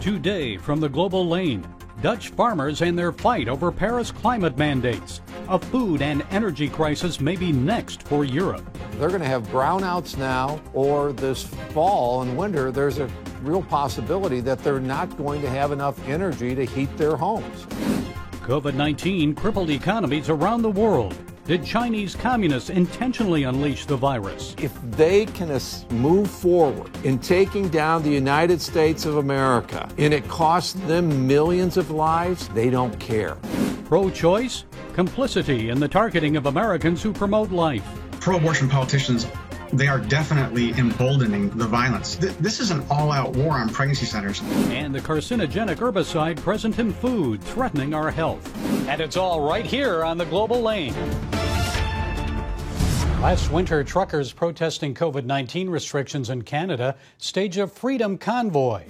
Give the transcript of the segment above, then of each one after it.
Today from the Global Lane, Dutch farmers and their fight over Paris climate mandates. A food and energy crisis may be next for Europe. They're going to have brownouts now, or this fall and winter, there's a real possibility that they're not going to have enough energy to heat their homes. COVID-19 crippled economies around the world. Did Chinese communists intentionally unleash the virus? If they can move forward in taking down the United States of America and it costs them millions of lives, they don't care. Pro-choice? Complicity in the targeting of Americans who promote life. Pro-abortion politicians, they are definitely emboldening the violence. This is an all-out war on pregnancy centers. And the carcinogenic herbicide present in food threatening our health. And it's all right here on the Global Lane. Last winter, truckers protesting COVID-19 restrictions in Canada staged a freedom convoy.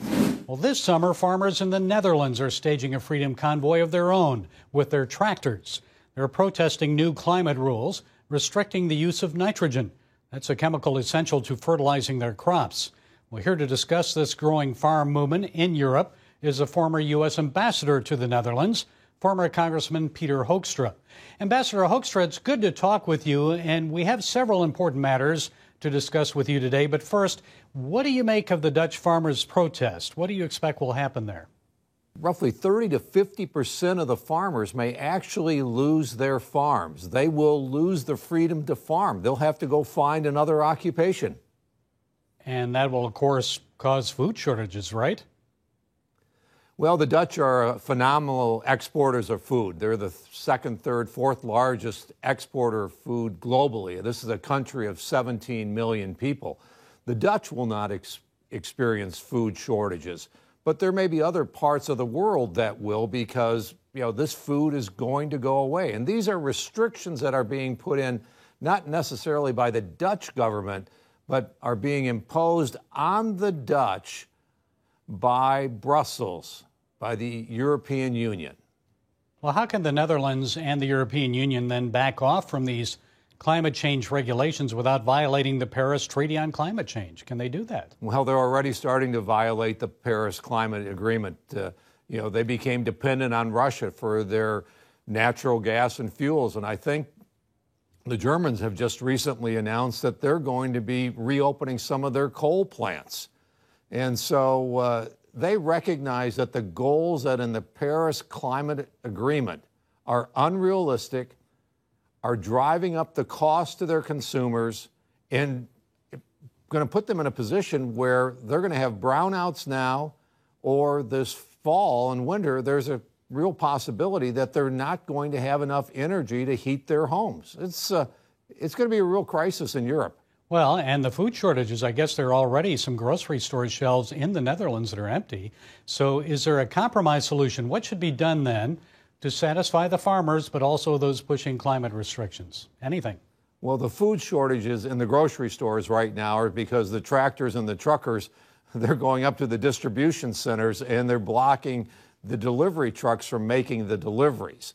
Well, this summer, farmers in the Netherlands are staging a freedom convoy of their own with their tractors. They're protesting new climate rules restricting the use of nitrogen. That's a chemical essential to fertilizing their crops. Well, here to discuss this growing farm movement in Europe is a former U.S. ambassador to the Netherlands, former Congressman Peter Hoekstra. Ambassador Hoekstra, it's good to talk with you, and we have several important matters to discuss with you today. But first, what do you make of the Dutch farmers' protest? What do you expect will happen there? Roughly 30 to 50% of the farmers may actually lose their farms. They will lose the freedom to farm. They'll have to go find another occupation. And that will, of course, cause food shortages, right? Well, the Dutch are phenomenal exporters of food. They're the second, third, fourth largest exporter of food globally. This is a country of 17 million people. The Dutch will not experience food shortages, but there may be other parts of the world that will, because this food is going to go away. And these are restrictions that are being put in not necessarily by the Dutch government, but are being imposed on the Dutch by Brussels, by the European Union. Well, how can the Netherlands and the European Union then back off from these climate change regulations without violating the Paris Treaty on Climate Change? Can they do that? Well, they're already starting to violate the Paris Climate Agreement. They became dependent on Russia for their natural gas and fuels. And I think the Germans have just recently announced that they're going to be reopening some of their coal plants. And so they recognize that the goals that in the Paris Climate Agreement are unrealistic, are driving up the cost to their consumers, and going to put them in a position where they're going to have brownouts now, or this fall and winter, there's a real possibility that they're not going to have enough energy to heat their homes. It's going to be a real crisis in Europe. Well, and the food shortages, I guess there are already some grocery store shelves in the Netherlands that are empty. So is there a compromise solution? What should be done then to satisfy the farmers, but also those pushing climate restrictions? Anything? Well, the food shortages in the grocery stores right now are because the tractors and the truckers, they're going up to the distribution centers and they're blocking the delivery trucks from making the deliveries.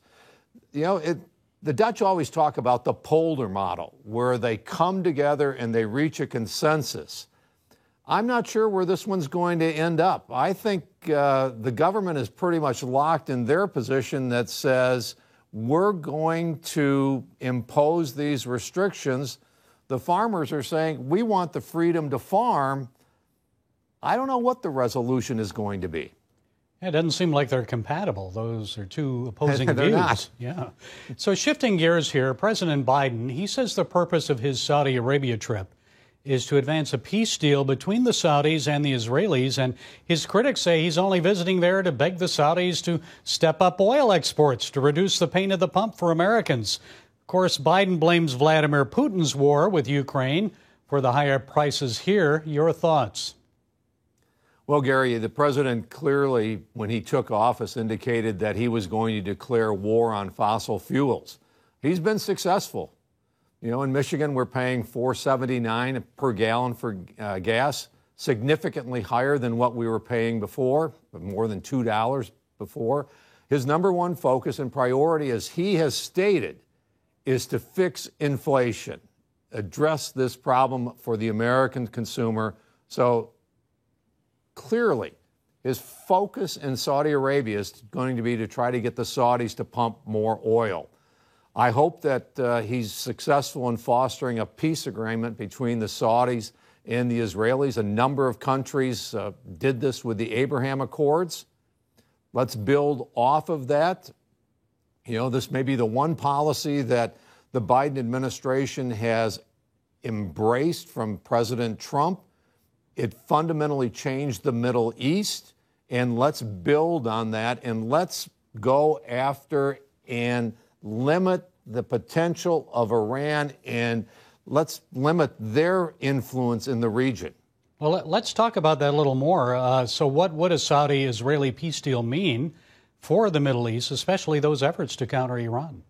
The Dutch always talk about the polder model, where they come together and they reach a consensus. I'm not sure where this one's going to end up. I think the government is pretty much locked in their position that says, we're going to impose these restrictions. The farmers are saying, we want the freedom to farm. I don't know what the resolution is going to be. It doesn't seem like they're compatible. Those are two opposing they're views. Not. Yeah. So shifting gears here, President Biden, he says the purpose of his Saudi Arabia trip is to advance a peace deal between the Saudis and the Israelis. And his critics say he's only visiting there to beg the Saudis to step up oil exports to reduce the pain at the pump for Americans. Of course, Biden blames Vladimir Putin's war with Ukraine for the higher prices here. Your thoughts? Well, Gary, the president clearly, when he took office, indicated that he was going to declare war on fossil fuels. He's been successful. In Michigan, we're paying $4.79 per gallon for gas, significantly higher than what we were paying before, more than $2 before. His number one focus and priority, as he has stated, is to fix inflation, address this problem for the American consumer. So clearly, His focus in Saudi Arabia is going to be to try to get the Saudis to pump more oil. I hope that he's successful in fostering a peace agreement between the Saudis and the Israelis. A number of countries did this with the Abraham Accords. Let's build off of that. You know, this may be the one policy that the Biden administration has embraced from President Trump. It fundamentally changed the Middle East, and let's build on that, and let's go after and limit the potential of Iran, and let's limit their influence in the region. Well, let's talk about that a little more. So what would a Saudi-Israeli peace deal mean for the Middle East, especially those efforts to counter Iran?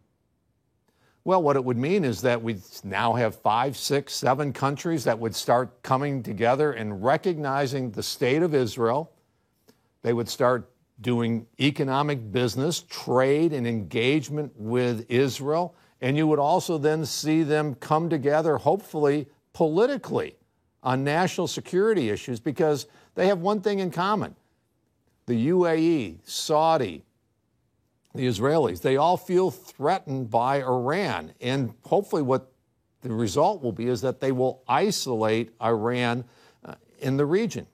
Well, what it would mean is that we now have 5, 6, 7 countries that would start coming together and recognizing the state of Israel. They would start doing economic business, trade, and engagement with Israel. And you would also then see them come together, hopefully politically, on national security issues, because they have one thing in common. The UAE, Saudi, the Israelis, they all feel threatened by Iran. And hopefully what the result will be is that they will isolate Iran in the region.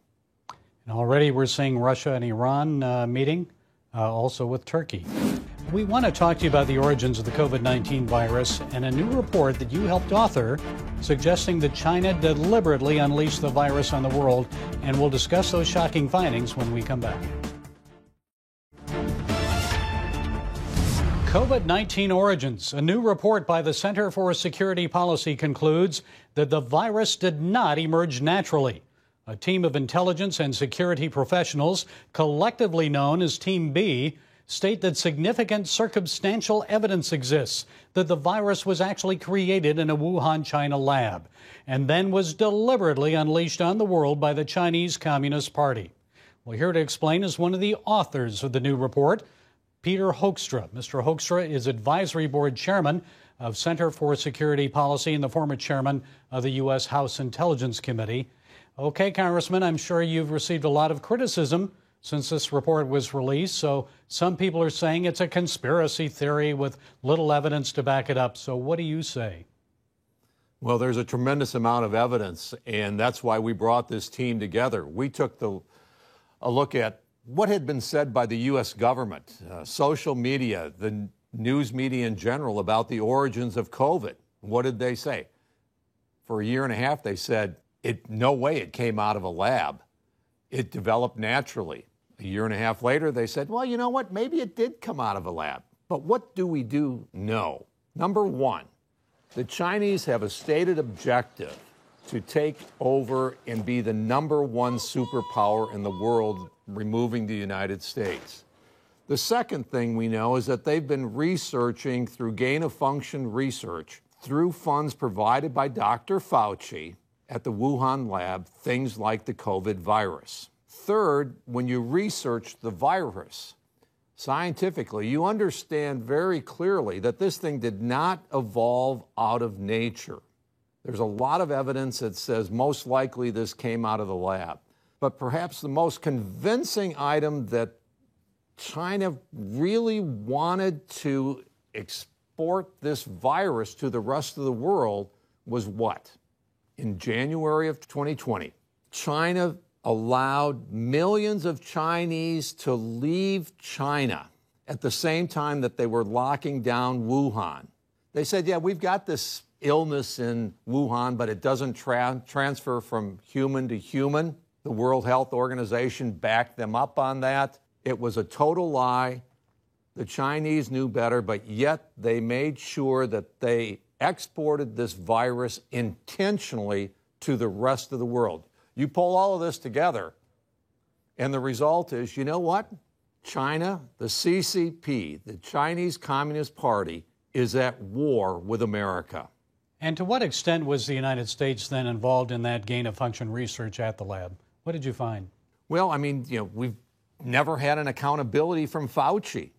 And already we're seeing Russia and Iran meeting, also with Turkey. We want to talk to you about the origins of the COVID-19 virus and a new report that you helped author suggesting that China deliberately unleashed the virus on the world. And we'll discuss those shocking findings when we come back. COVID-19 origins. A new report by the Center for Security Policy concludes that the virus did not emerge naturally. A team of intelligence and security professionals, collectively known as Team B, state that significant circumstantial evidence exists that the virus was actually created in a Wuhan, China lab and then was deliberately unleashed on the world by the Chinese Communist Party. Well, here to explain is one of the authors of the new report, Peter Hoekstra. Mr. Hoekstra is Advisory Board Chairman of Center for Security Policy and the former chairman of the U.S. House Intelligence Committee. Okay, Congressman, I'm sure you've received a lot of criticism since this report was released. So some people are saying it's a conspiracy theory with little evidence to back it up. So what do you say? Well, there's a tremendous amount of evidence, and that's why we brought this team together. We took a look at what had been said by the U.S. government, social media, the news media in general about the origins of COVID. What did they say? For a year and a half, they said, no way it came out of a lab. It developed naturally. A year and a half later, they said, well, you know what? Maybe it did come out of a lab. But what do we do know? Number one, the Chinese have a stated objective to take over and be the number one superpower in the world, removing the United States. The second thing we know is that they've been researching through gain-of-function research, through funds provided by Dr. Fauci at the Wuhan lab, things like the COVID virus. Third, when you research the virus scientifically, you understand very clearly that this thing did not evolve out of nature. There's a lot of evidence that says most likely this came out of the lab. But perhaps the most convincing item that China really wanted to export this virus to the rest of the world was what? In January of 2020, China allowed millions of Chinese to leave China at the same time that they were locking down Wuhan. They said, yeah, we've got this illness in Wuhan, but it doesn't transfer from human to human. The World Health Organization backed them up on that. It was a total lie. The Chinese knew better, but yet they made sure that they exported this virus intentionally to the rest of the world. You pull all of this together, and the result is, you know what? China, the CCP, the Chinese Communist Party, is at war with America. And to what extent was the United States then involved in that gain-of-function research at the lab? What did you find? Well, I mean, we've never had an accountability from Fauci.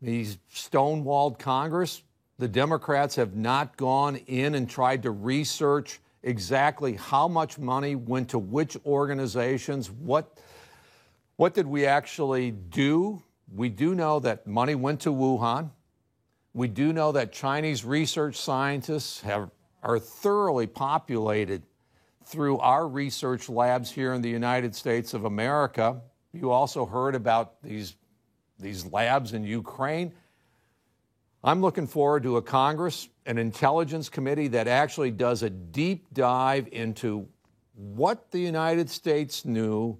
He's stonewalled Congress. The Democrats have not gone in and tried to research exactly how much money went to which organizations, what What did we actually do? We do know that money went to Wuhan. We do know that Chinese research scientists are thoroughly populated through our research labs here in the United States of America. You also heard about these labs in Ukraine. I'm looking forward to a Congress, an intelligence committee that actually does a deep dive into what the United States knew,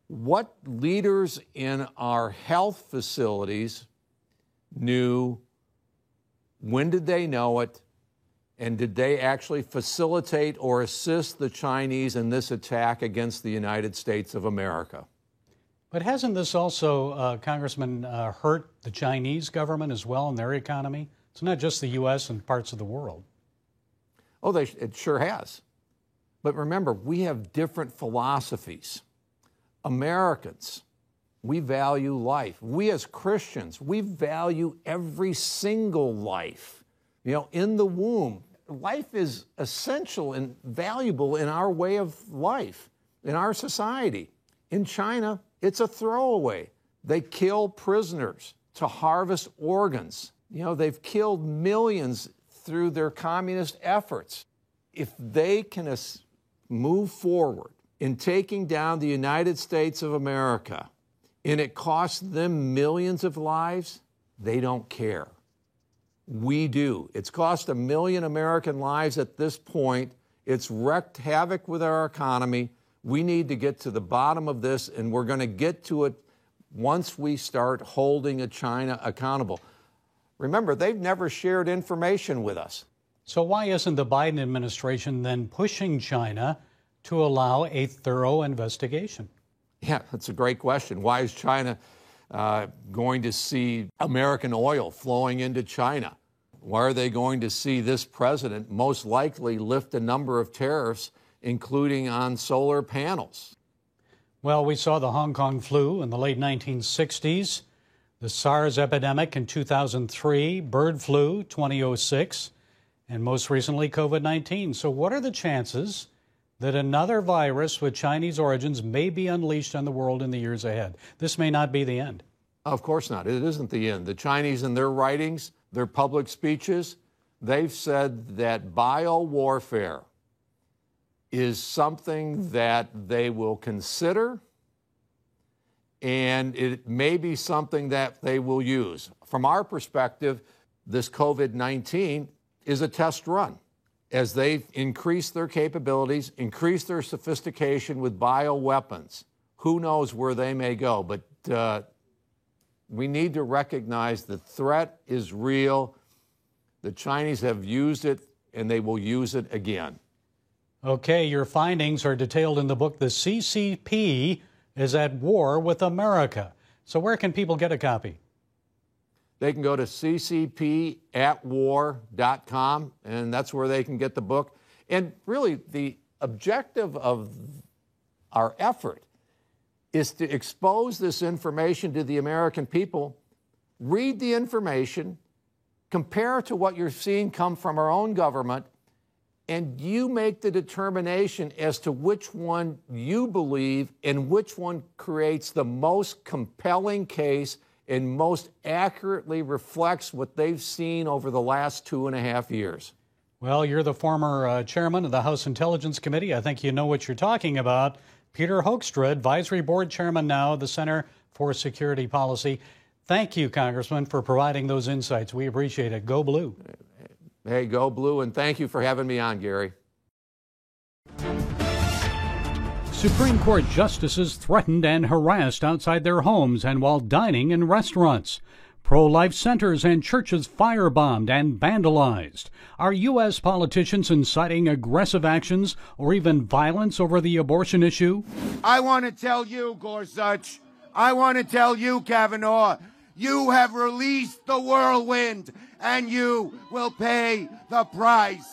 what leaders in our health facilities knew, when did they know it, and did they actually facilitate or assist the Chinese in this attack against the United States of America? But hasn't this also, Congressman, hurt the Chinese government as well in their economy? It's not just the U.S. and parts of the world. Oh, it sure has. But remember, we have different philosophies. Americans, we value life. We as Christians, we value every single life. You know, in the womb, life is essential and valuable in our way of life, in our society. In China, it's a throwaway. They kill prisoners to harvest organs. You know, they've killed millions through their communist efforts. If they can move forward in taking down the United States of America, and it costs them millions of lives, they don't care. We do. It's cost 1 million American lives at this point. It's wreaked havoc with our economy. We need to get to the bottom of this, and we're going to get to it once we start holding China accountable. Remember, they've never shared information with us. So why isn't the Biden administration then pushing China to allow a thorough investigation? Yeah, that's a great question. Why is China going to see American oil flowing into China? Why are they going to see this president most likely lift a number of tariffs, including on solar panels? Well, we saw the Hong Kong flu in the late 1960s, the SARS epidemic in 2003, bird flu 2006, and most recently COVID-19. So what are the chances that another virus with Chinese origins may be unleashed on the world in the years ahead? This may not be the end. Of course not. It isn't the end. The Chinese, in their writings, their public speeches, they've said that biowarfare is something that they will consider, and it may be something that they will use. From our perspective, this COVID-19 is a test run. As they increase their capabilities, increase their sophistication with bioweapons, who knows where they may go. But we need to recognize the threat is real. The Chinese have used it, and they will use it again. Okay, your findings are detailed in the book, The CCP is at War with America. So where can people get a copy? They can go to ccpatwar.com, and that's where they can get the book. And really, the objective of our effort is to expose this information to the American people, read the information, compare to what you're seeing come from our own government, and you make the determination as to which one you believe and which one creates the most compelling case and most accurately reflects what they've seen over the last 2.5 years. Well, you're the former chairman of the House Intelligence Committee. I think you know what you're talking about. Peter Hoekstra, Advisory Board Chairman now of the Center for Security Policy. Thank you, Congressman, for providing those insights. We appreciate it. Go Blue. Hey, go Blue, and thank you for having me on, Gary. Supreme Court justices threatened and harassed outside their homes and while dining in restaurants. Pro-life centers and churches firebombed and vandalized. Are U.S. politicians inciting aggressive actions or even violence over the abortion issue? I want to tell you, Gorsuch, I want to tell you, Kavanaugh, you have released the whirlwind, and you will pay the price.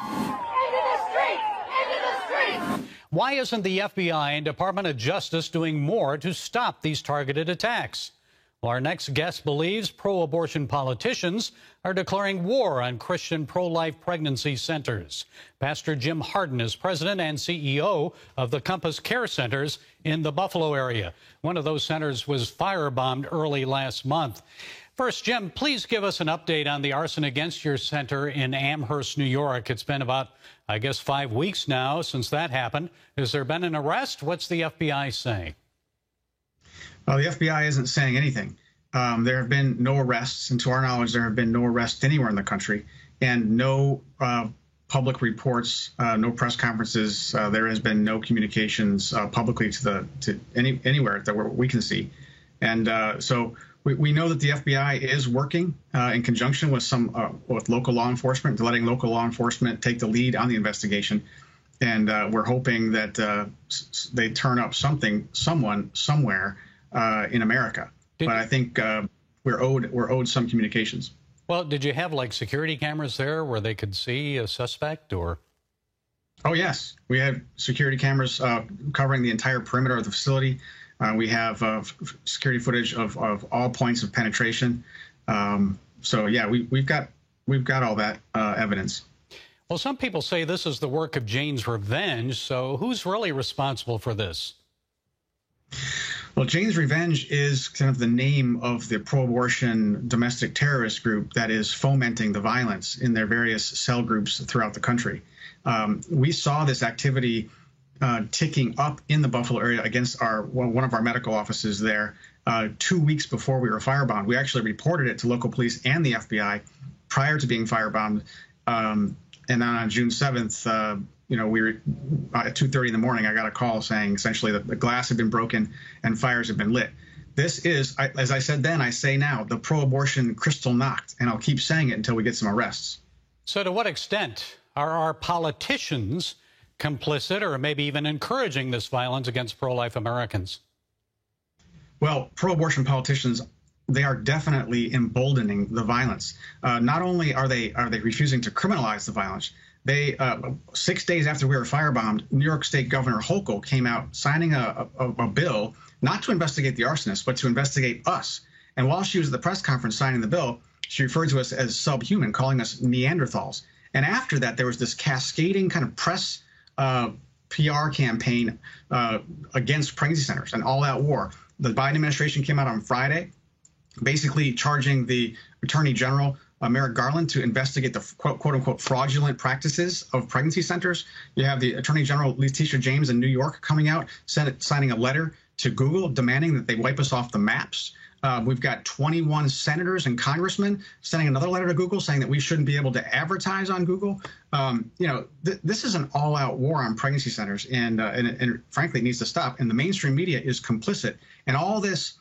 Into the streets! Into the streets! Why isn't the FBI and Department of Justice doing more to stop these targeted attacks? Well, Well, our next guest believes pro-abortion politicians are declaring war on Christian pro-life pregnancy centers. Pastor Jim Hardin is president and CEO of the Compass Care Centers in the Buffalo area. One of those centers was firebombed early last month. First, Jim, please give us an update on the arson against your center in Amherst, New York. It's been about, I guess, 5 weeks now since that happened. Has there been an arrest? What's the FBI saying? Well, the FBI isn't saying anything. There have been no arrests, and to our knowledge, there have been no arrests anywhere in the country, and no public reports, no press conferences. There has been no communications publicly to anywhere that we can see, and so we know that the FBI is working in conjunction with with local law enforcement, letting local law enforcement take the lead on the investigation, and we're hoping that they turn up someone, somewhere in America. But I think we're owed some communications. Well, did you have like security cameras there where they could see a suspect, or? Oh yes, we have security cameras covering the entire perimeter of the facility. We have security footage of all points of penetration. So yeah, we've got all that evidence. Well, some people say this is the work of Jane's Revenge. So who's really responsible for this? Well, Jane's Revenge is kind of the name of the pro-abortion domestic terrorist group that is fomenting the violence in their various cell groups throughout the country. We saw this activity ticking up in the Buffalo area against one of our medical offices there 2 weeks before we were firebombed. We actually reported it to local police and the FBI prior to being firebombed. And then on June 7th, we were at 2:30 in the morning. I got a call saying essentially that the glass had been broken and fires had been lit. This is, as I said then, I say now, the pro-abortion crystal knocked, and I'll keep saying it until we get some arrests. So to what extent are our politicians complicit or maybe even encouraging this violence against pro-life Americans? Well, pro-abortion politicians, they are definitely emboldening the violence. Not only are they refusing to criminalize the violence, they 6 days after we were firebombed, New York State Governor Hochul came out signing a bill not to investigate the arsonists, but to investigate us. And while she was at the press conference signing the bill, she referred to us as subhuman, calling us Neanderthals. And after that, there was this cascading kind of press PR campaign against pregnancy centers, an all-out war. The Biden administration came out on Friday, basically charging the Attorney General, Merrick Garland, to investigate the quote-unquote fraudulent practices of pregnancy centers. You have the Attorney General Letitia James in New York coming out, signing a letter to Google demanding that they wipe us off the maps. We've got 21 senators and congressmen sending another letter to Google saying that we shouldn't be able to advertise on Google. This is an all-out war on pregnancy centers, and frankly, it needs to stop. And the mainstream media is complicit. And all this,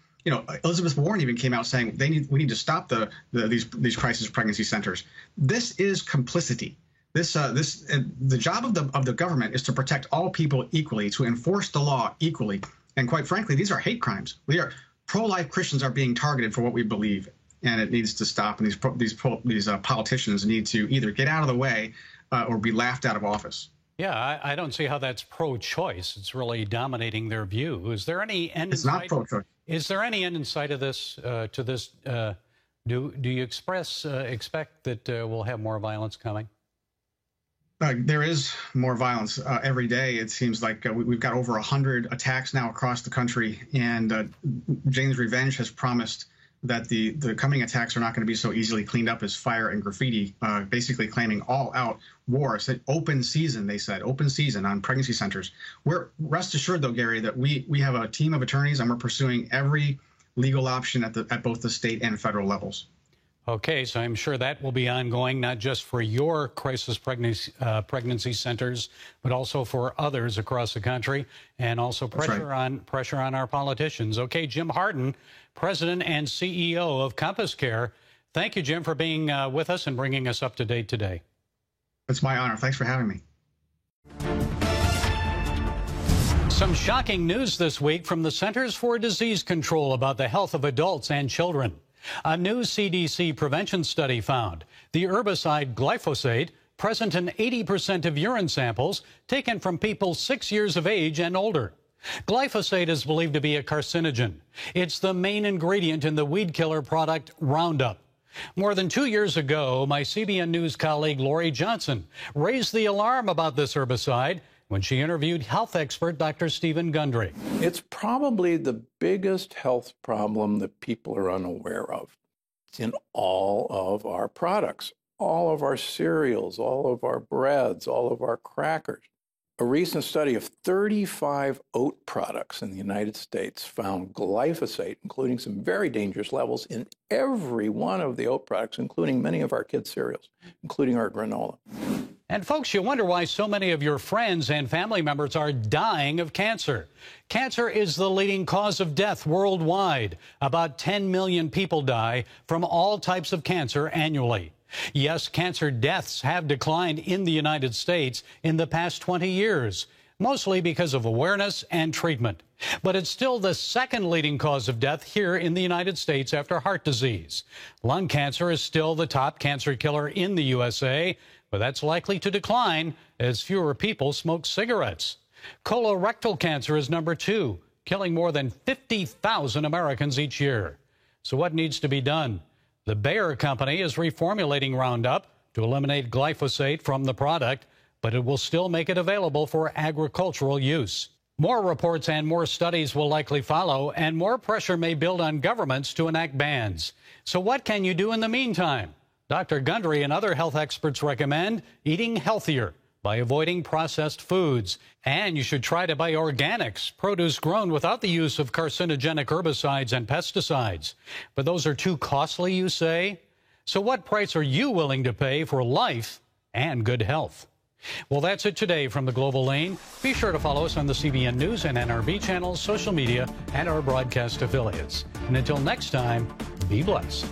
Elizabeth Warren even came out saying we need to stop these crisis pregnancy centers. This is complicity. The job of the government is to protect all people equally, to enforce the law equally. And quite frankly, these are hate crimes. Pro-life Christians are being targeted for what we believe, and it needs to stop. And these politicians need to either get out of the way or be laughed out of office. Yeah, I don't see how that's pro-choice. It's really dominating their view. Is there any end in sight? It's not pro-choice. Is there any end in sight of this? Do you expect that we'll have more violence coming? There is more violence every day. It seems like we've got over 100 attacks now across the country, and Jane's Revenge has promised that the coming attacks are not going to be so easily cleaned up as fire and graffiti, basically claiming all-out war. It's an open season, they said, open season on pregnancy centers. Rest assured, though, Gary, that we have a team of attorneys, and we're pursuing every legal option at both the state and federal levels. Okay, so I'm sure that will be ongoing, not just for your crisis pregnancy centers, but also for others across the country, and also pressure on our politicians. Okay, Jim Hardin, President and CEO of Compass Care. Thank you, Jim, for being with us and bringing us up to date today. It's my honor. Thanks for having me. Some shocking news this week from the Centers for Disease Control about the health of adults and children. A new CDC prevention study found the herbicide glyphosate present in 80% of urine samples taken from people 6 years of age and older. Glyphosate is believed to be a carcinogen. It's the main ingredient in the weed killer product Roundup. More than 2 years ago, my CBN News colleague Lori Johnson raised the alarm about this herbicide when she interviewed health expert Dr. Stephen Gundry. It's probably the biggest health problem that people are unaware of. It's in all of our products, all of our cereals, all of our breads, all of our crackers. A recent study of 35 oat products in the United States found glyphosate, including some very dangerous levels, in every one of the oat products, including many of our kids' cereals, including our granola. And folks, you wonder why so many of your friends and family members are dying of cancer. Cancer is the leading cause of death worldwide. About 10 million people die from all types of cancer annually. Yes, cancer deaths have declined in the United States in the past 20 years, mostly because of awareness and treatment. But it's still the second leading cause of death here in the United States after heart disease. Lung cancer is still the top cancer killer in the USA, but that's likely to decline as fewer people smoke cigarettes. Colorectal cancer is number 2, killing more than 50,000 Americans each year. So what needs to be done? The Bayer company is reformulating Roundup to eliminate glyphosate from the product, but it will still make it available for agricultural use. More reports and more studies will likely follow, and more pressure may build on governments to enact bans. So what can you do in the meantime? Dr. Gundry and other health experts recommend eating healthier by avoiding processed foods. And you should try to buy organics, produce grown without the use of carcinogenic herbicides and pesticides. But those are too costly, you say? So what price are you willing to pay for life and good health? Well, that's it today from the Global Lane. Be sure to follow us on the CBN News and NRB channels, social media, and our broadcast affiliates. And until next time, be blessed.